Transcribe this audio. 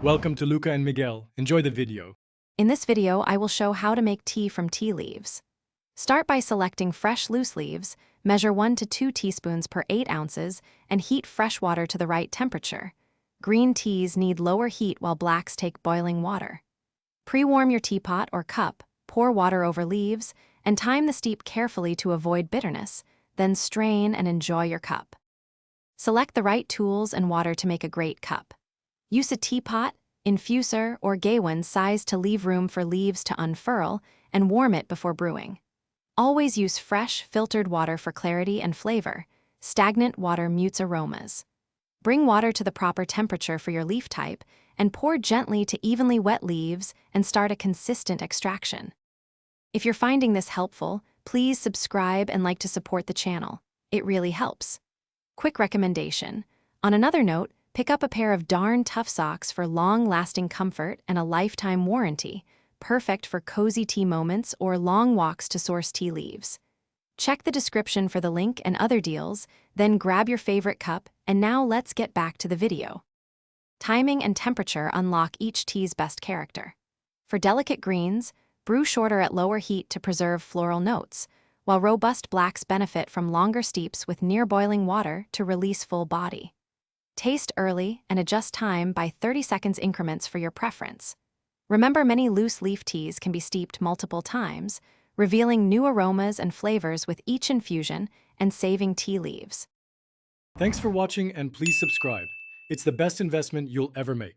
Welcome to Luca and Miguel. Enjoy the video. In this video, I will show how to make tea from tea leaves. Start by selecting fresh loose leaves, measure 1 to 2 teaspoons per 8 ounces, and heat fresh water to the right temperature. Green teas need lower heat while blacks take boiling water. Pre-warm your teapot or cup, pour water over leaves, and time the steep carefully to avoid bitterness, then strain and enjoy your cup. Select the right tools and water to make a great cup. Use a teapot, infuser, or gaywin size to leave room for leaves to unfurl, and warm it before brewing. Always use fresh, filtered water for clarity and flavor. Stagnant water mutes aromas. Bring water to the proper temperature for your leaf type, and pour gently to evenly wet leaves and start a consistent extraction. If you're finding this helpful, please subscribe and like to support the channel. It really helps. Quick recommendation. On another note, pick up a pair of darn tough socks for long-lasting comfort and a lifetime warranty, perfect for cozy tea moments or long walks to source tea leaves. Check the description for the link and other deals, then grab your favorite cup, and now let's get back to the video. Timing and temperature unlock each tea's best character. For delicate greens, brew shorter at lower heat to preserve floral notes, while robust blacks benefit from longer steeps with near-boiling water to release full body. Taste early and adjust time by 30 seconds increments for your preference. Remember, many loose leaf teas can be steeped multiple times, revealing new aromas and flavors with each infusion and saving tea leaves. Thanks for watching and please subscribe. It's the best investment you'll ever make.